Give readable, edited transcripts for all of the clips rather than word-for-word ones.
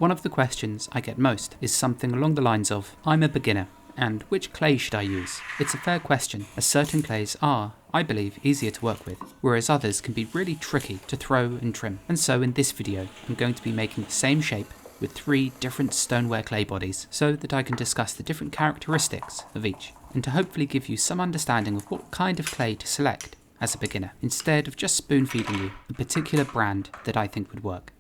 One of the questions I get most is something along the lines of, I'm a beginner, and which clay should I use? It's a fair question, as certain clays are, I believe, easier to work with, whereas others can be really tricky to throw and trim. And so in this video, I'm going to be making the same shape with 3 different stoneware clay bodies, so that I can discuss the different characteristics of each, and to hopefully give you some understanding of what kind of clay to select as a beginner, instead of just spoon feeding you a particular brand that I think would work.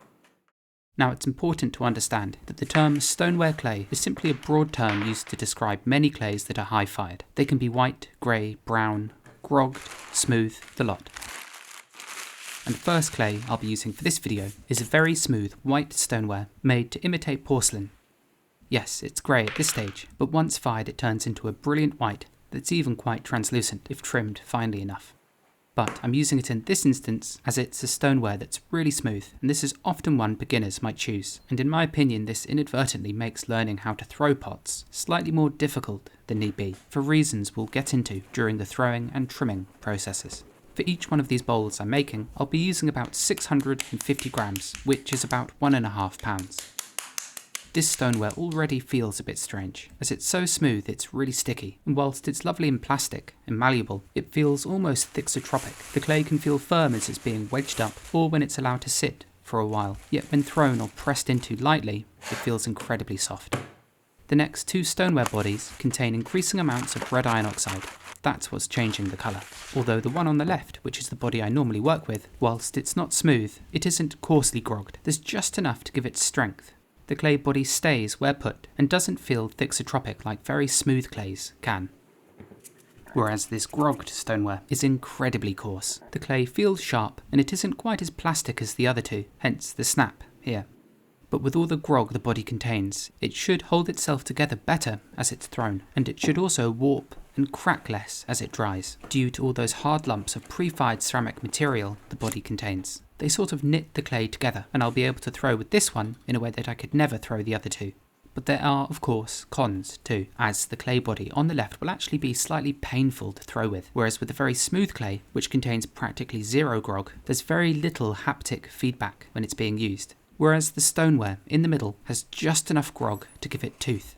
Now, it's important to understand that the term stoneware clay is simply a broad term used to describe many clays that are high-fired. They can be white, grey, brown, grogged, smooth, the lot. And the first clay I'll be using for this video is a very smooth white stoneware made to imitate porcelain. Yes, it's grey at this stage, but once fired it turns into a brilliant white that's even quite translucent if trimmed finely enough. But I'm using it in this instance as it's a stoneware that's really smooth, and this is often one beginners might choose, and in my opinion this inadvertently makes learning how to throw pots slightly more difficult than need be, for reasons we'll get into during the throwing and trimming processes. For each one of these bowls I'm making, I'll be using about 650 grams, which is about 1.5 pounds. This stoneware already feels a bit strange, as it's so smooth it's really sticky, and whilst it's lovely in plastic and malleable, it feels almost thixotropic. The clay can feel firm as it's being wedged up, or when it's allowed to sit for a while, yet when thrown or pressed into lightly, it feels incredibly soft. The next 2 stoneware bodies contain increasing amounts of red iron oxide. That's what's changing the colour. Although the one on the left, which is the body I normally work with, whilst it's not smooth, it isn't coarsely grogged. There's just enough to give it strength. The clay body stays where put and doesn't feel thixotropic like very smooth clays can. Whereas this grogged stoneware is incredibly coarse. The clay feels sharp and it isn't quite as plastic as the other 2, hence the snap here. But with all the grog the body contains, it should hold itself together better as it's thrown, and it should also warp and crack less as it dries, due to all those hard lumps of pre-fired ceramic material the body contains. They sort of knit the clay together, and I'll be able to throw with this one in a way that I could never throw the other 2. But there are, of course, cons too, as the clay body on the left will actually be slightly painful to throw with, whereas with the very smooth clay, which contains practically 0 grog, there's very little haptic feedback when it's being used. Whereas the stoneware in the middle has just enough grog to give it tooth,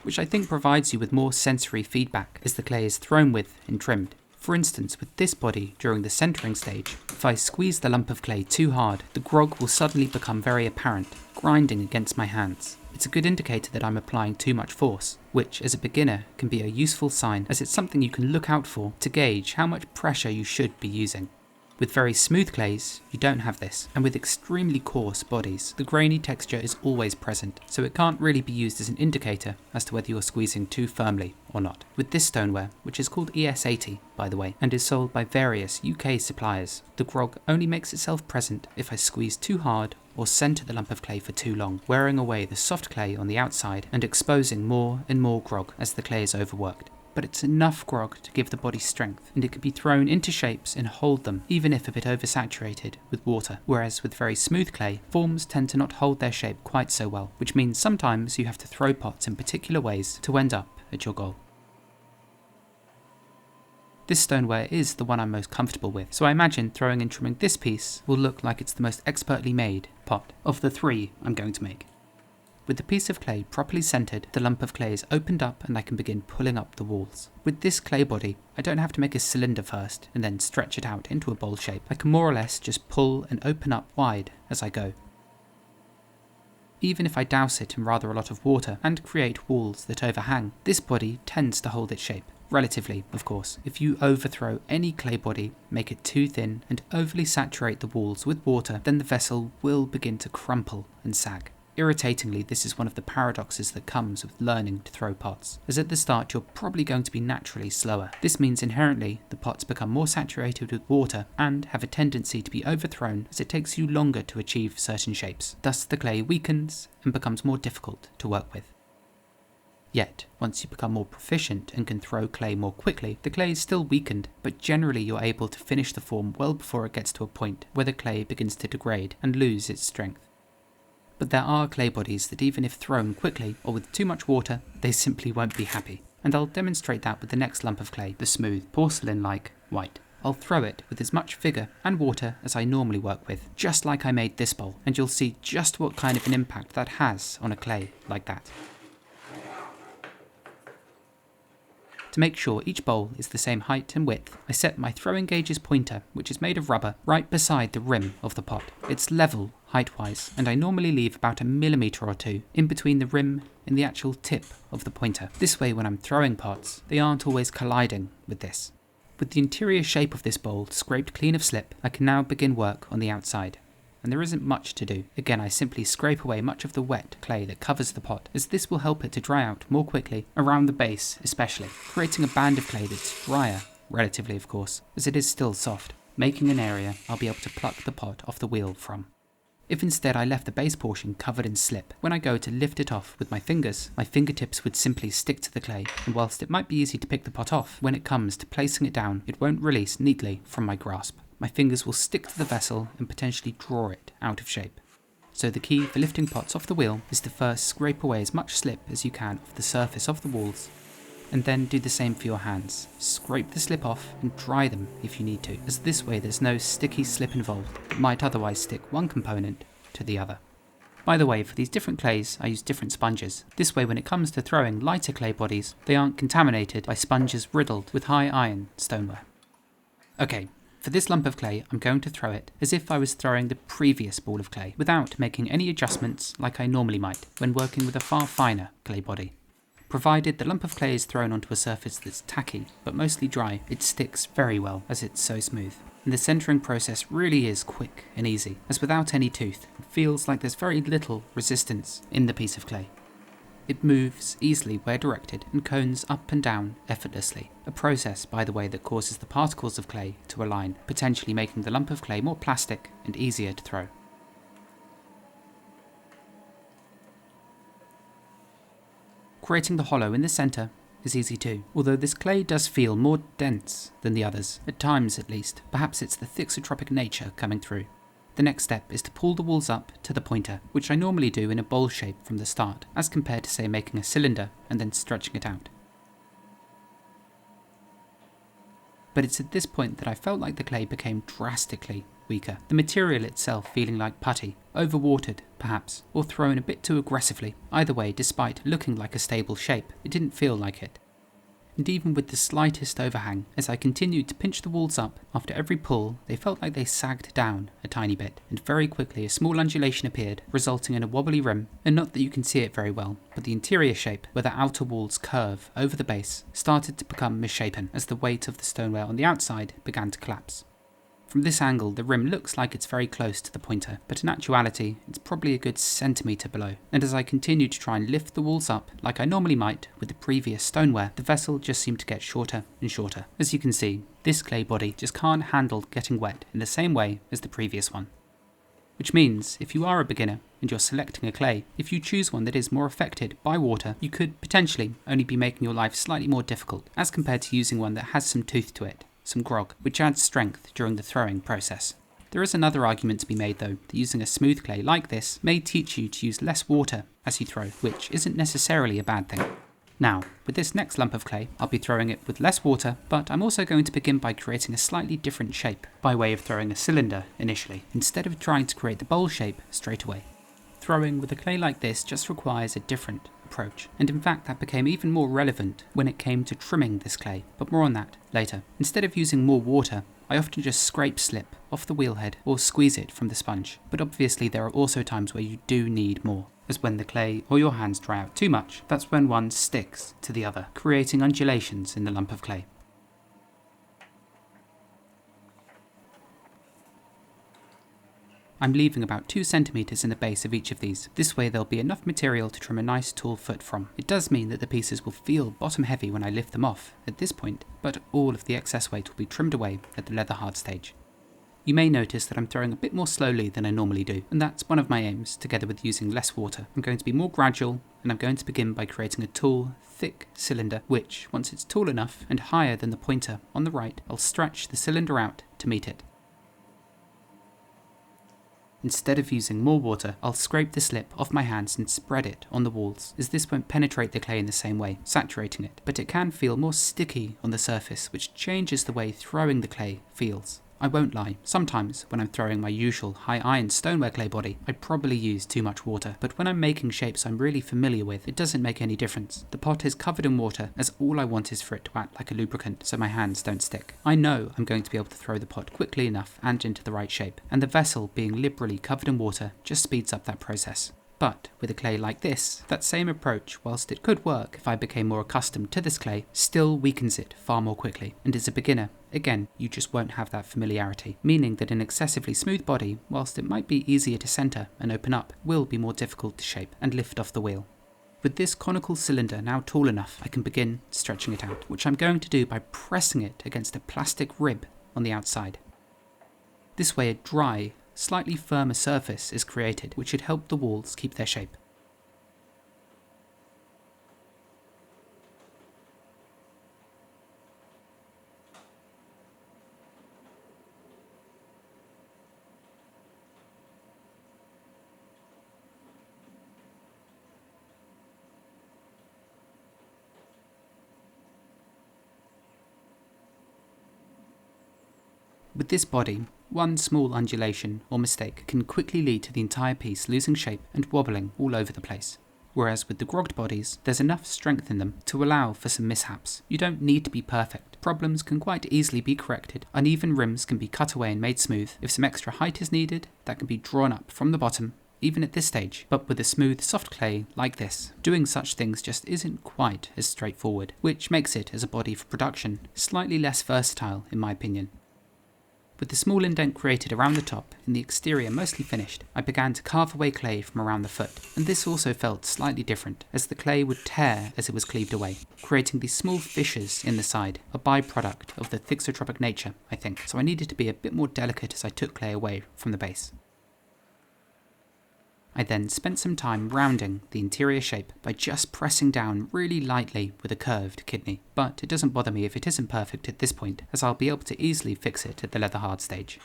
which I think provides you with more sensory feedback as the clay is thrown with and trimmed. For instance, with this body during the centering stage, if I squeeze the lump of clay too hard, the grog will suddenly become very apparent, grinding against my hands. It's a good indicator that I'm applying too much force, which as a beginner can be a useful sign, as it's something you can look out for to gauge how much pressure you should be using. With very smooth clays, you don't have this, and with extremely coarse bodies, the grainy texture is always present, so it can't really be used as an indicator as to whether you're squeezing too firmly or not. With this stoneware, which is called ES80 by the way, and is sold by various UK suppliers, the grog only makes itself present if I squeeze too hard or centre the lump of clay for too long, wearing away the soft clay on the outside and exposing more and more grog as the clay is overworked. But it's enough grog to give the body strength, and it can be thrown into shapes and hold them, even if a bit oversaturated with water. Whereas with very smooth clay, forms tend to not hold their shape quite so well, which means sometimes you have to throw pots in particular ways to end up at your goal. This stoneware is the one I'm most comfortable with, so I imagine throwing and trimming this piece will look like it's the most expertly made pot of the 3 I'm going to make. With the piece of clay properly centred, the lump of clay is opened up and I can begin pulling up the walls. With this clay body, I don't have to make a cylinder first and then stretch it out into a bowl shape. I can more or less just pull and open up wide as I go. Even if I douse it in rather a lot of water and create walls that overhang, this body tends to hold its shape. Relatively, of course. If you overthrow any clay body, make it too thin, and overly saturate the walls with water, then the vessel will begin to crumple and sag. Irritatingly, this is one of the paradoxes that comes with learning to throw pots, as at the start you're probably going to be naturally slower. This means inherently the pots become more saturated with water and have a tendency to be overthrown as it takes you longer to achieve certain shapes. Thus the clay weakens and becomes more difficult to work with. Yet, once you become more proficient and can throw clay more quickly, the clay is still weakened, but generally you're able to finish the form well before it gets to a point where the clay begins to degrade and lose its strength. But there are clay bodies that even if thrown quickly or with too much water, they simply won't be happy. And I'll demonstrate that with the next lump of clay, the smooth, porcelain-like white. I'll throw it with as much vigour and water as I normally work with, just like I made this bowl, and you'll see just what kind of an impact that has on a clay like that. To make sure each bowl is the same height and width, I set my throwing gauge's pointer, which is made of rubber, right beside the rim of the pot. It's level height-wise, and I normally leave about 1 millimetre or 2 in between the rim and the actual tip of the pointer. This way when I'm throwing pots, they aren't always colliding with this. With the interior shape of this bowl scraped clean of slip, I can now begin work on the outside. And there isn't much to do. Again, I simply scrape away much of the wet clay that covers the pot, as this will help it to dry out more quickly, around the base especially, creating a band of clay that's drier, relatively of course, as it is still soft, making an area I'll be able to pluck the pot off the wheel from. If instead I left the base portion covered in slip, when I go to lift it off with my fingers, my fingertips would simply stick to the clay, and whilst it might be easy to pick the pot off, when it comes to placing it down, it won't release neatly from my grasp. My fingers will stick to the vessel and potentially draw it out of shape. So the key for lifting pots off the wheel is to first scrape away as much slip as you can off the surface of the walls, and then do the same for your hands. Scrape the slip off and dry them if you need to, as this way there's no sticky slip involved that might otherwise stick one component to the other. By the way, for these different clays, I use different sponges. This way when it comes to throwing lighter clay bodies, they aren't contaminated by sponges riddled with high iron stoneware. Okay. For this lump of clay, I'm going to throw it as if I was throwing the previous ball of clay, without making any adjustments like I normally might when working with a far finer clay body. Provided the lump of clay is thrown onto a surface that's tacky, but mostly dry, it sticks very well as it's so smooth. And the centering process really is quick and easy, as without any tooth, it feels like there's very little resistance in the piece of clay. It moves easily where directed and cones up and down effortlessly. A process, by the way, that causes the particles of clay to align, potentially making the lump of clay more plastic and easier to throw. Creating the hollow in the centre is easy too, although this clay does feel more dense than the others, at times at least. Perhaps it's the thixotropic nature coming through. The next step is to pull the walls up to the pointer, which I normally do in a bowl shape from the start, as compared to say making a cylinder and then stretching it out. But it's at this point that I felt like the clay became drastically weaker, the material itself feeling like putty, overwatered perhaps, or thrown a bit too aggressively. Either way, despite looking like a stable shape, it didn't feel like it. And even with the slightest overhang, as I continued to pinch the walls up, after every pull they felt like they sagged down a tiny bit, and very quickly a small undulation appeared, resulting in a wobbly rim, and not that you can see it very well, but the interior shape, where the outer walls curve over the base, started to become misshapen as the weight of the stoneware on the outside began to collapse. From this angle, the rim looks like it's very close to the pointer, but in actuality, it's probably a good centimetre below. And as I continued to try and lift the walls up, like I normally might with the previous stoneware, the vessel just seemed to get shorter and shorter. As you can see, this clay body just can't handle getting wet in the same way as the previous one. Which means, if you are a beginner and you're selecting a clay, if you choose one that is more affected by water, you could potentially only be making your life slightly more difficult, as compared to using one that has some tooth to it. Some grog, which adds strength during the throwing process. There is another argument to be made though, that using a smooth clay like this may teach you to use less water as you throw, which isn't necessarily a bad thing. Now, with this next lump of clay, I'll be throwing it with less water, but I'm also going to begin by creating a slightly different shape, by way of throwing a cylinder initially, instead of trying to create the bowl shape straight away. Throwing with a clay like this just requires a different approach, and in fact that became even more relevant when it came to trimming this clay, but more on that later. Instead of using more water, I often just scrape slip off the wheelhead or squeeze it from the sponge, but obviously there are also times where you do need more, as when the clay or your hands dry out too much. That's when one sticks to the other, creating undulations in the lump of clay. I'm leaving about 2 centimeters in the base of each of these. This way there'll be enough material to trim a nice tall foot from. It does mean that the pieces will feel bottom heavy when I lift them off at this point, but all of the excess weight will be trimmed away at the leather hard stage. You may notice that I'm throwing a bit more slowly than I normally do, and that's one of my aims, together with using less water. I'm going to be more gradual, and I'm going to begin by creating a tall, thick cylinder, which, once it's tall enough and higher than the pointer on the right, I'll stretch the cylinder out to meet it. Instead of using more water, I'll scrape the slip off my hands and spread it on the walls, as this won't penetrate the clay in the same way, saturating it, but it can feel more sticky on the surface, which changes the way throwing the clay feels. I won't lie, sometimes when I'm throwing my usual high iron stoneware clay body, I probably use too much water, but when I'm making shapes I'm really familiar with, it doesn't make any difference. The pot is covered in water, as all I want is for it to act like a lubricant so my hands don't stick. I know I'm going to be able to throw the pot quickly enough and into the right shape, and the vessel being liberally covered in water just speeds up that process. But with a clay like this, that same approach, whilst it could work if I became more accustomed to this clay, still weakens it far more quickly. And as a beginner, again, you just won't have that familiarity, meaning that an excessively smooth body, whilst it might be easier to centre and open up, will be more difficult to shape and lift off the wheel. With this conical cylinder now tall enough, I can begin stretching it out, which I'm going to do by pressing it against a plastic rib on the outside. This way a dry, slightly firmer surface is created, which should help the walls keep their shape. With this body, one small undulation or mistake can quickly lead to the entire piece losing shape and wobbling all over the place. Whereas with the grogged bodies, there's enough strength in them to allow for some mishaps. You don't need to be perfect. Problems can quite easily be corrected. Uneven rims can be cut away and made smooth. If some extra height is needed, that can be drawn up from the bottom, even at this stage. But with a smooth, soft clay like this, doing such things just isn't quite as straightforward, which makes it, as a body for production, slightly less versatile in my opinion. With the small indent created around the top and the exterior mostly finished, I began to carve away clay from around the foot, and this also felt slightly different, as the clay would tear as it was cleaved away, creating these small fissures in the side, a byproduct of the thixotropic nature, I think, so I needed to be a bit more delicate as I took clay away from the base. I then spent some time rounding the interior shape by just pressing down really lightly with a curved kidney, but it doesn't bother me if it isn't perfect at this point, as I'll be able to easily fix it at the leather hard stage.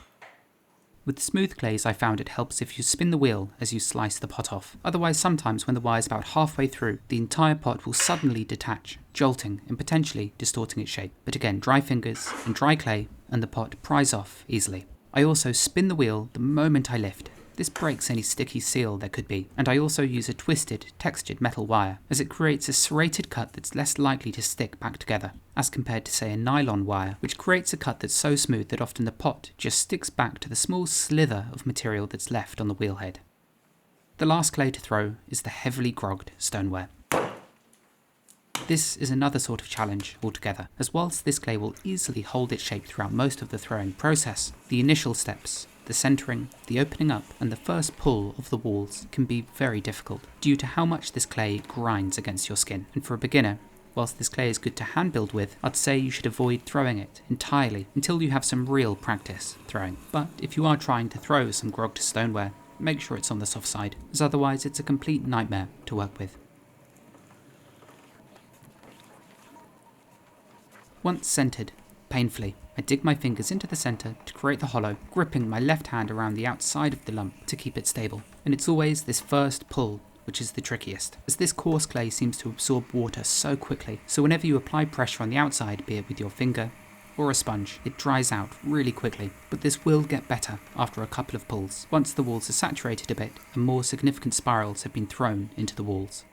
With smooth clays I found it helps if you spin the wheel as you slice the pot off, otherwise sometimes when the wire is about halfway through, the entire pot will suddenly detach, jolting and potentially distorting its shape, but again dry fingers and dry clay and the pot pries off easily. I also spin the wheel the moment I lift. This breaks any sticky seal there could be, and I also use a twisted, textured metal wire, as it creates a serrated cut that's less likely to stick back together, as compared to say a nylon wire, which creates a cut that's so smooth that often the pot just sticks back to the small slither of material that's left on the wheelhead. The last clay to throw is the heavily grogged stoneware. This is another sort of challenge altogether, as whilst this clay will easily hold its shape throughout most of the throwing process, the initial steps, the centering, the opening up, and the first pull of the walls can be very difficult, due to how much this clay grinds against your skin. And for a beginner, whilst this clay is good to hand build with, I'd say you should avoid throwing it entirely until you have some real practice throwing. But if you are trying to throw some grogged stoneware, make sure it's on the soft side, as otherwise it's a complete nightmare to work with. Once centered, painfully, I dig my fingers into the center to create the hollow, gripping my left hand around the outside of the lump to keep it stable. And it's always this first pull which is the trickiest, as this coarse clay seems to absorb water so quickly, so whenever you apply pressure on the outside, be it with your finger or a sponge, it dries out really quickly. But this will get better after a couple of pulls, once the walls are saturated a bit and more significant spirals have been thrown into the walls.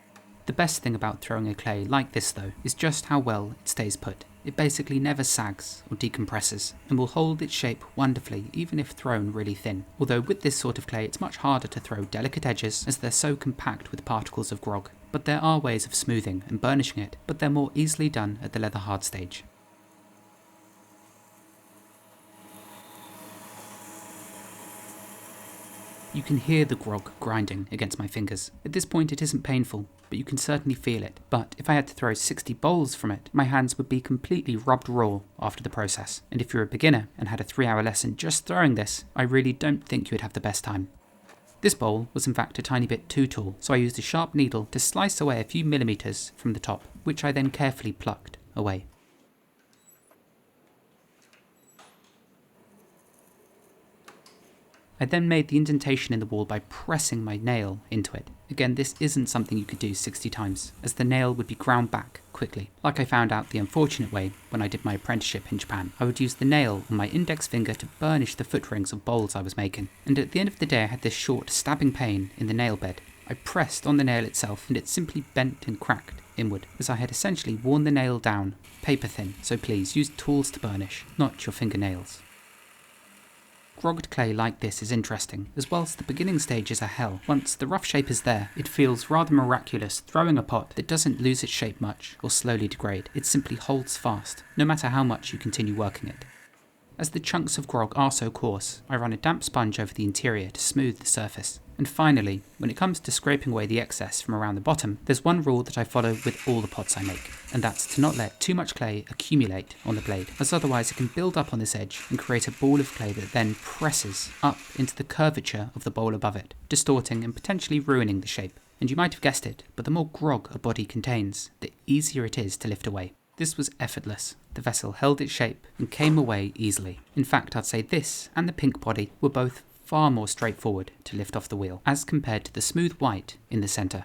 The best thing about throwing a clay like this though, is just how well it stays put. It basically never sags or decompresses, and will hold its shape wonderfully even if thrown really thin. Although with this sort of clay it's much harder to throw delicate edges as they're so compact with particles of grog. But there are ways of smoothing and burnishing it, but they're more easily done at the leather hard stage. You can hear the grog grinding against my fingers. At this point it isn't painful, but you can certainly feel it. But if I had to throw 60 bowls from it, my hands would be completely rubbed raw after the process. And if you're a beginner and had a 3-hour lesson just throwing this, I really don't think you would have the best time. This bowl was in fact a tiny bit too tall, so I used a sharp needle to slice away a few millimeters from the top, which I then carefully plucked away. I then made the indentation in the wall by pressing my nail into it. Again, this isn't something you could do 60 times, as the nail would be ground back quickly. Like I found out the unfortunate way when I did my apprenticeship in Japan. I would use the nail on my index finger to burnish the foot rings of bowls I was making, and at the end of the day I had this short stabbing pain in the nail bed. I pressed on the nail itself and it simply bent and cracked inward, as I had essentially worn the nail down paper thin, so please use tools to burnish, not your fingernails. Grogged clay like this is interesting, as whilst the beginning stages are hell, once the rough shape is there, it feels rather miraculous throwing a pot that doesn't lose its shape much or slowly degrade. It simply holds fast, no matter how much you continue working it. As the chunks of grog are so coarse, I run a damp sponge over the interior to smooth the surface. And finally, when it comes to scraping away the excess from around the bottom, there's one rule that I follow with all the pots I make, and that's to not let too much clay accumulate on the blade, as otherwise it can build up on this edge and create a ball of clay that then presses up into the curvature of the bowl above it, distorting and potentially ruining the shape. And you might have guessed it, but the more grog a body contains, the easier it is to lift away. This was effortless. The vessel held its shape and came away easily. In fact, I'd say this and the pink body were both far more straightforward to lift off the wheel, as compared to the smooth white in the centre.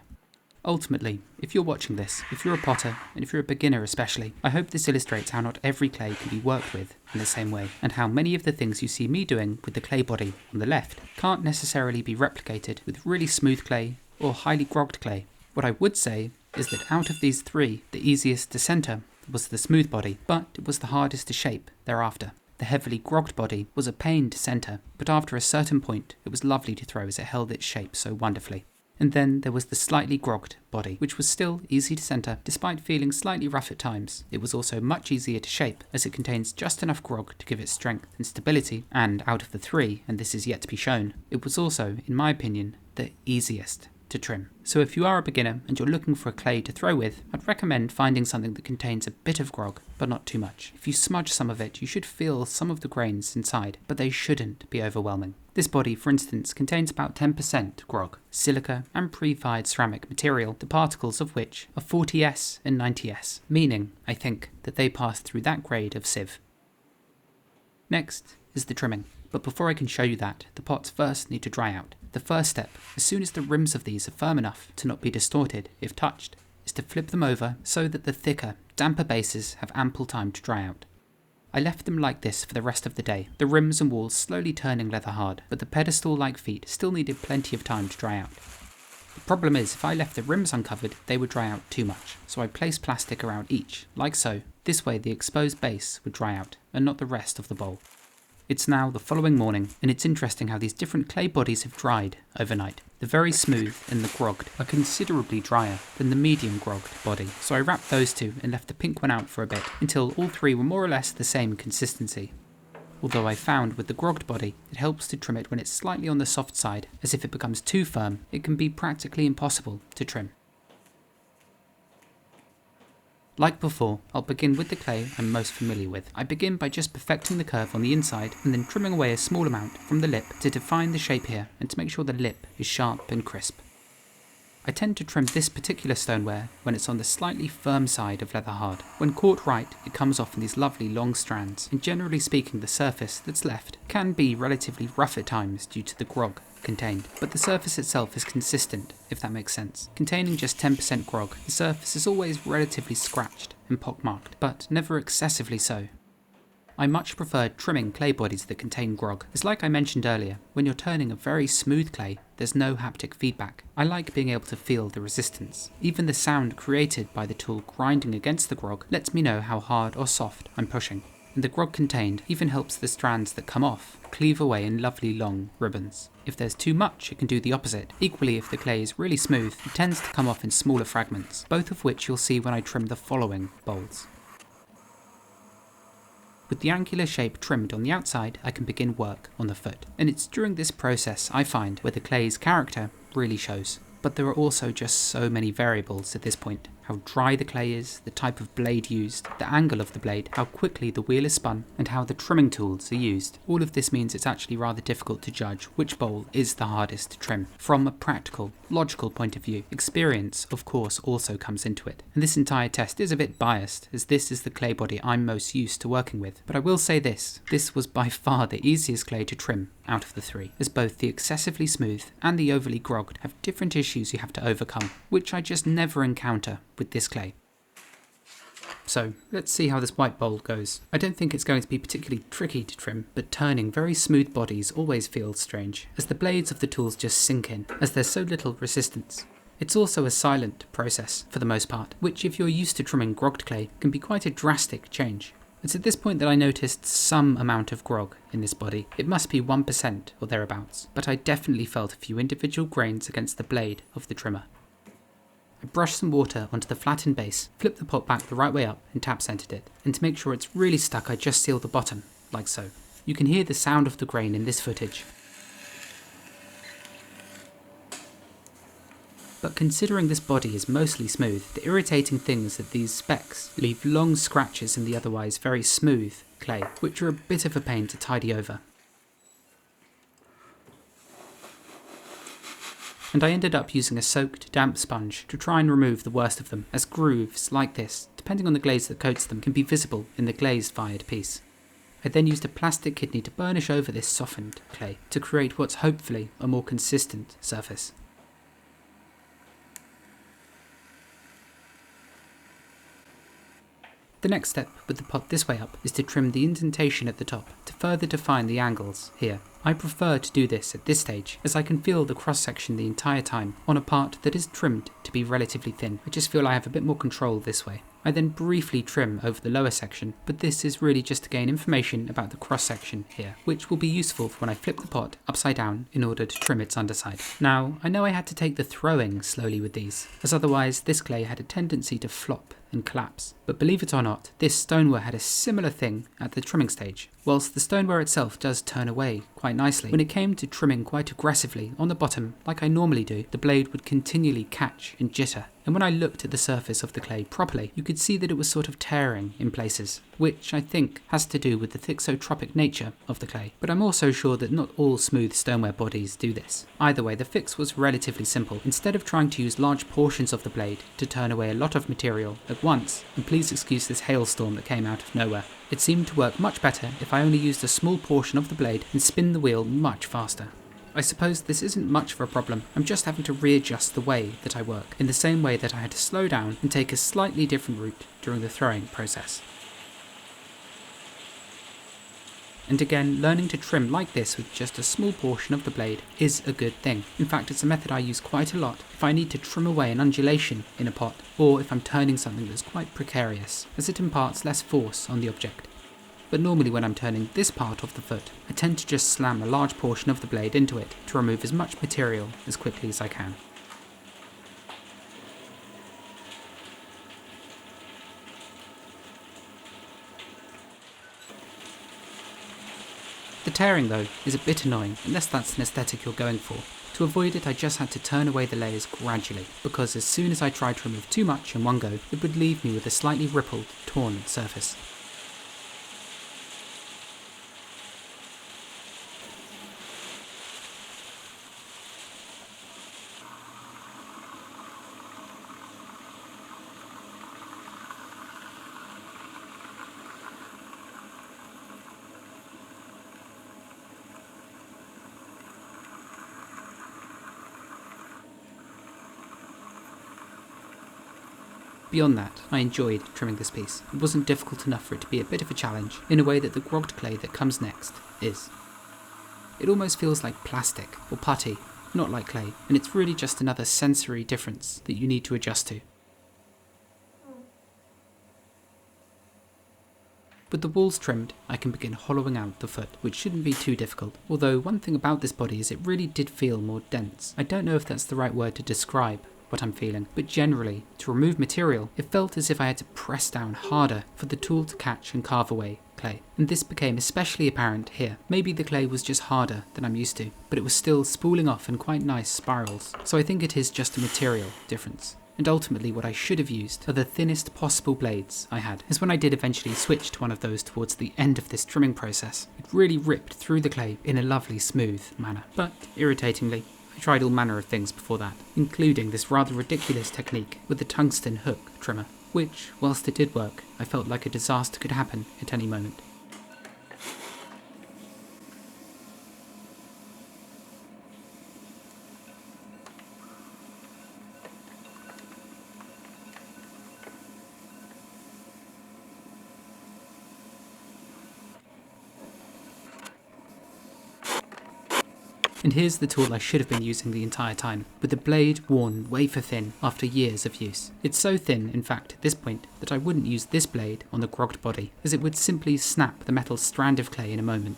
Ultimately, if you're watching this, if you're a potter, and if you're a beginner especially, I hope this illustrates how not every clay can be worked with in the same way, and how many of the things you see me doing with the clay body on the left can't necessarily be replicated with really smooth clay or highly grogged clay. What I would say is that out of these three, the easiest to centre was the smooth body, but it was the hardest to shape thereafter. The heavily grogged body was a pain to centre, but after a certain point it was lovely to throw as it held its shape so wonderfully. And then there was the slightly grogged body, which was still easy to centre despite feeling slightly rough at times. It was also much easier to shape, as it contains just enough grog to give it strength and stability, and out of the three, and this is yet to be shown, it was also, in my opinion, the easiest to trim. So if you are a beginner and you're looking for a clay to throw with, I'd recommend finding something that contains a bit of grog, but not too much. If you smudge some of it, you should feel some of the grains inside, but they shouldn't be overwhelming. This body, for instance, contains about 10% grog, silica and pre-fired ceramic material, the particles of which are 40S and 90S, meaning, I think, that they pass through that grade of sieve. Next is the trimming, but before I can show you that, the pots first need to dry out. The first step, as soon as the rims of these are firm enough to not be distorted if touched, is to flip them over so that the thicker, damper bases have ample time to dry out. I left them like this for the rest of the day, the rims and walls slowly turning leather hard, but the pedestal-like feet still needed plenty of time to dry out. The problem is, if I left the rims uncovered, they would dry out too much, so I placed plastic around each, like so. This way the exposed base would dry out, and not the rest of the bowl. It's now the following morning, and it's interesting how these different clay bodies have dried overnight. The very smooth and the grogged are considerably drier than the medium grogged body, so I wrapped those two and left the pink one out for a bit, until all three were more or less the same consistency. Although I found with the grogged body, it helps to trim it when it's slightly on the soft side, as if it becomes too firm, it can be practically impossible to trim. Like before, I'll begin with the clay I'm most familiar with. I begin by just perfecting the curve on the inside and then trimming away a small amount from the lip to define the shape here and to make sure the lip is sharp and crisp. I tend to trim this particular stoneware when it's on the slightly firm side of leather hard. When caught right, it comes off in these lovely long strands, and generally speaking the surface that's left can be relatively rough at times due to the grog contained, but the surface itself is consistent, if that makes sense. Containing just 10% grog, the surface is always relatively scratched and pockmarked, but never excessively so. I much prefer trimming clay bodies that contain grog, as like I mentioned earlier, when you're turning a very smooth clay, there's no haptic feedback. I like being able to feel the resistance. Even the sound created by the tool grinding against the grog lets me know how hard or soft I'm pushing. And the grog contained even helps the strands that come off cleave away in lovely long ribbons. If there's too much, it can do the opposite. Equally, if the clay is really smooth, it tends to come off in smaller fragments, both of which you'll see when I trim the following bowls. With the angular shape trimmed on the outside, I can begin work on the foot. And it's during this process I find where the clay's character really shows. But there are also just so many variables at this point. how dry the clay is, the type of blade used, the angle of the blade, how quickly the wheel is spun, and how the trimming tools are used. All of this means it's actually rather difficult to judge which bowl is the hardest to trim. From a practical, logical point of view, experience, of course, also comes into it. And this entire test is a bit biased, as this is the clay body I'm most used to working with. But I will say this was by far the easiest clay to trim out of the three, as both the excessively smooth and the overly grogged have different issues you have to overcome, which I just never encounter with this clay. So let's see how this white bowl goes. I don't think it's going to be particularly tricky to trim, but turning very smooth bodies always feels strange, as the blades of the tools just sink in, as there's so little resistance. It's also a silent process, for the most part, which if you're used to trimming grogged clay can be quite a drastic change. It's at this point that I noticed some amount of grog in this body. It must be 1% or thereabouts, but I definitely felt a few individual grains against the blade of the trimmer. I brushed some water onto the flattened base, flipped the pot back the right way up and tap centered it, and to make sure it's really stuck I just sealed the bottom, like so. You can hear the sound of the grain in this footage. But considering this body is mostly smooth, the irritating thing is that these specks leave long scratches in the otherwise very smooth clay, which are a bit of a pain to tidy over. And I ended up using a soaked, damp sponge to try and remove the worst of them, as grooves like this, depending on the glaze that coats them, can be visible in the glazed-fired piece. I then used a plastic kidney to burnish over this softened clay to create what's hopefully a more consistent surface. The next step with the pot this way up is to trim the indentation at the top to further define the angles here. I prefer to do this at this stage, as I can feel the cross section the entire time on a part that is trimmed to be relatively thin. I just feel I have a bit more control this way. I then briefly trim over the lower section, but this is really just to gain information about the cross section here, which will be useful for when I flip the pot upside down in order to trim its underside. Now, I know I had to take the throwing slowly with these, as otherwise this clay had a tendency to flop and collapse. But believe it or not, this stoneware had a similar thing at the trimming stage. Whilst the stoneware itself does turn away quite nicely, when it came to trimming quite aggressively on the bottom, like I normally do, the blade would continually catch and jitter. And when I looked at the surface of the clay properly, you could see that it was sort of tearing in places, which I think has to do with the thixotropic nature of the clay. But I'm also sure that not all smooth stoneware bodies do this. Either way, the fix was relatively simple. Instead of trying to use large portions of the blade to turn away a lot of material at once, and please excuse this hailstorm that came out of nowhere, it seemed to work much better if I only used a small portion of the blade and spin the wheel much faster. I suppose this isn't much of a problem, I'm just having to readjust the way that I work, in the same way that I had to slow down and take a slightly different route during the throwing process. And again, learning to trim like this with just a small portion of the blade is a good thing. In fact, it's a method I use quite a lot if I need to trim away an undulation in a pot, or if I'm turning something that's quite precarious, as it imparts less force on the object. But normally when I'm turning this part of the foot, I tend to just slam a large portion of the blade into it to remove as much material as quickly as I can. The tearing though is a bit annoying, unless that's an aesthetic you're going for. To avoid it I just had to turn away the layers gradually, because as soon as I tried to remove too much in one go, it would leave me with a slightly rippled, torn surface. Beyond that, I enjoyed trimming this piece. It wasn't difficult enough for it to be a bit of a challenge, in a way that the grogged clay that comes next is. It almost feels like plastic, or putty, not like clay, and it's really just another sensory difference that you need to adjust to. With the walls trimmed, I can begin hollowing out the foot, which shouldn't be too difficult, although one thing about this body is it really did feel more dense. I don't know if that's the right word to describe what I'm feeling, but generally, to remove material, it felt as if I had to press down harder for the tool to catch and carve away clay. And this became especially apparent here. Maybe the clay was just harder than I'm used to, but it was still spooling off in quite nice spirals, so I think it is just a material difference. and ultimately what I should have used are the thinnest possible blades I had, as when I did eventually switch to one of those towards the end of this trimming process, it really ripped through the clay in a lovely smooth manner. But, irritatingly, I tried all manner of things before that, including this rather ridiculous technique with the tungsten hook trimmer, which, whilst it did work, I felt like a disaster could happen at any moment. And here's the tool I should have been using the entire time, with the blade worn wafer thin after years of use. It's so thin, in fact, at this point, that I wouldn't use this blade on the grogged body, as it would simply snap the metal strand of clay in a moment.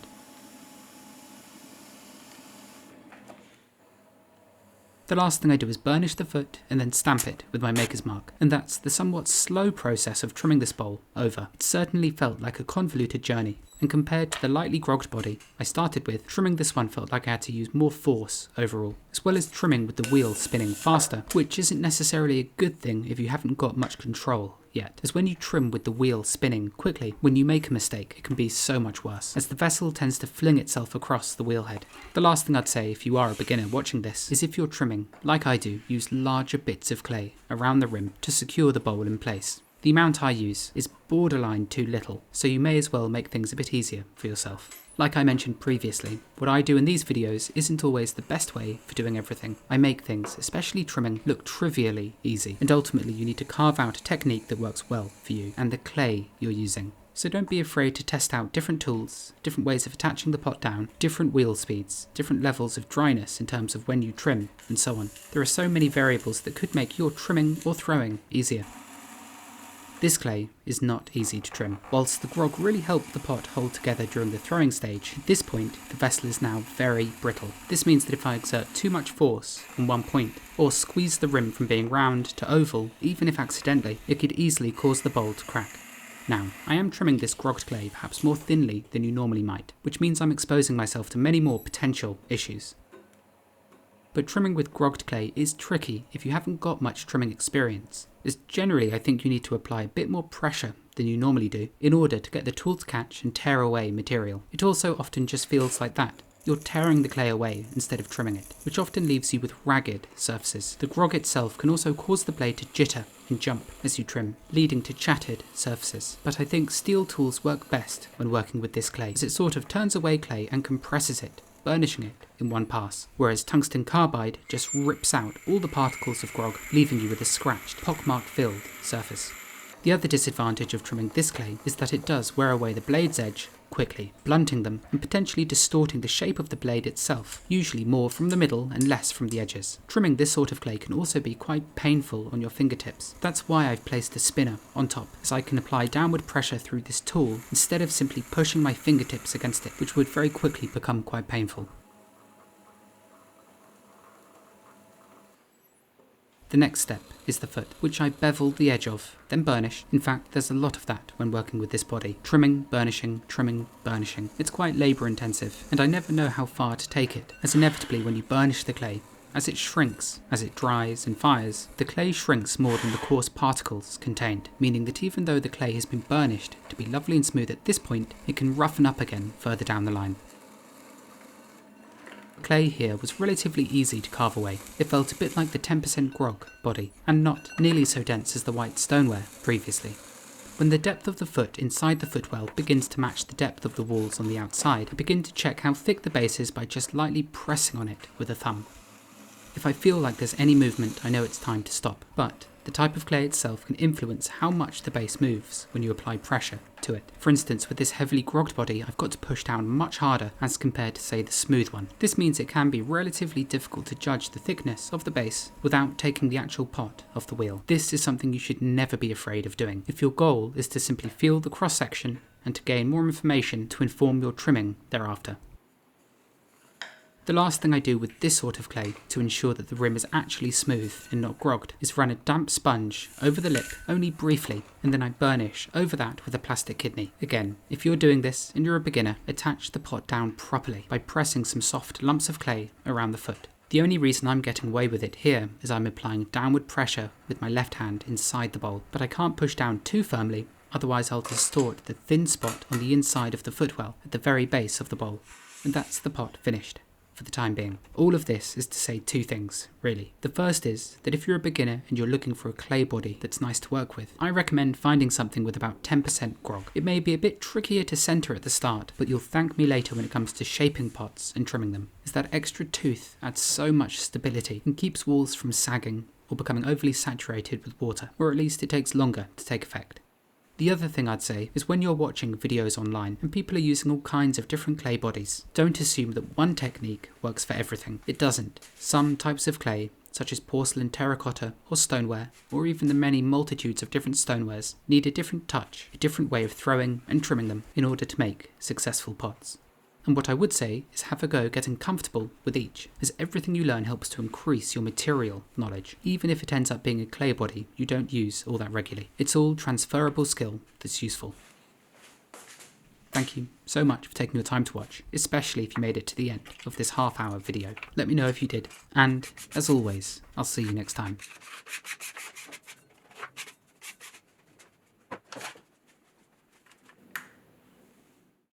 The last thing I do is burnish the foot and then stamp it with my maker's mark, and that's the somewhat slow process of trimming this bowl over. It certainly felt like a convoluted journey, and compared to the lightly grogged body I started with, trimming this one felt like I had to use more force overall, as well as trimming with the wheel spinning faster, which isn't necessarily a good thing if you haven't got much control yet, as when you trim with the wheel spinning quickly, when you make a mistake it can be so much worse, as the vessel tends to fling itself across the wheel head. The last thing I'd say if you are a beginner watching this is if you're trimming, like I do, use larger bits of clay around the rim to secure the bowl in place. The amount I use is borderline too little, so you may as well make things a bit easier for yourself. Like I mentioned previously, what I do in these videos isn't always the best way for doing everything. I make things, especially trimming, look trivially easy, and ultimately you need to carve out a technique that works well for you and the clay you're using. So don't be afraid to test out different tools, different ways of attaching the pot down, different wheel speeds, different levels of dryness in terms of when you trim, and so on. There are so many variables that could make your trimming or throwing easier. This clay is not easy to trim. Whilst the grog really helped the pot hold together during the throwing stage, at this point the vessel is now very brittle. This means that if I exert too much force on one point, or squeeze the rim from being round to oval, even if accidentally, it could easily cause the bowl to crack. Now, I am trimming this grogged clay perhaps more thinly than you normally might, which means I'm exposing myself to many more potential issues. But trimming with grogged clay is tricky if you haven't got much trimming experience, as generally I think you need to apply a bit more pressure than you normally do in order to get the tool to catch and tear away material. It also often just feels like that. You're tearing the clay away instead of trimming it, which often leaves you with ragged surfaces. The grog itself can also cause the blade to jitter and jump as you trim, leading to chattered surfaces. But I think steel tools work best when working with this clay, as it sort of turns away clay and compresses it, burnishing it in one pass, whereas tungsten carbide just rips out all the particles of grog, leaving you with a scratched, pockmark-filled surface. The other disadvantage of trimming this clay is that it does wear away the blade's edge quickly, blunting them and potentially distorting the shape of the blade itself, usually more from the middle and less from the edges. Trimming this sort of clay can also be quite painful on your fingertips. That's why I've placed a spinner on top, as I can apply downward pressure through this tool instead of simply pushing my fingertips against it, which would very quickly become quite painful. The next step is the foot, which I bevel the edge of, then burnish. In fact, there's a lot of that when working with this body. Trimming, burnishing, burnishing. It's quite labour intensive, and I never know how far to take it, as inevitably when you burnish the clay, as it shrinks, as it dries and fires, the clay shrinks more than the coarse particles contained, meaning that even though the clay has been burnished to be lovely and smooth at this point, it can roughen up again further down the line. Clay here was relatively easy to carve away. It felt a bit like the 10% grog body, and not nearly so dense as the white stoneware previously. When the depth of the foot inside the footwell begins to match the depth of the walls on the outside, I begin to check how thick the base is by just lightly pressing on it with a thumb. If I feel like there's any movement, I know it's time to stop, but the type of clay itself can influence how much the base moves when you apply pressure to it. For instance, with this heavily grogged body, I've got to push down much harder as compared to, say, the smooth one. This means it can be relatively difficult to judge the thickness of the base without taking the actual pot off the wheel. This is something you should never be afraid of doing, if your goal is to simply feel the cross-section and to gain more information to inform your trimming thereafter. The last thing I do with this sort of clay to ensure that the rim is actually smooth and not grogged is run a damp sponge over the lip only briefly, and then I burnish over that with a plastic kidney. Again, if you're doing this and you're a beginner, attach the pot down properly by pressing some soft lumps of clay around the foot. The only reason I'm getting away with it here is I'm applying downward pressure with my left hand inside the bowl, but I can't push down too firmly, otherwise I'll distort the thin spot on the inside of the footwell at the very base of the bowl. And that's the pot finished, for the time being. All of this is to say two things, really. The first is that if you're a beginner and you're looking for a clay body that's nice to work with, I recommend finding something with about 10% grog. It may be a bit trickier to centre at the start, but you'll thank me later when it comes to shaping pots and trimming them, as that extra tooth adds so much stability and keeps walls from sagging or becoming overly saturated with water, or at least it takes longer to take effect. The other thing I'd say is when you're watching videos online and people are using all kinds of different clay bodies, don't assume that one technique works for everything. It doesn't. Some types of clay, such as porcelain, terracotta or stoneware, or even the many multitudes of different stonewares, need a different touch, a different way of throwing and trimming them in order to make successful pots. And what I would say is have a go getting comfortable with each, as everything you learn helps to increase your material knowledge, even if it ends up being a clay body you don't use all that regularly. It's all transferable skill that's useful. Thank you so much for taking your time to watch, especially if you made it to the end of this half-hour video. Let me know if you did, and as always, I'll see you next time.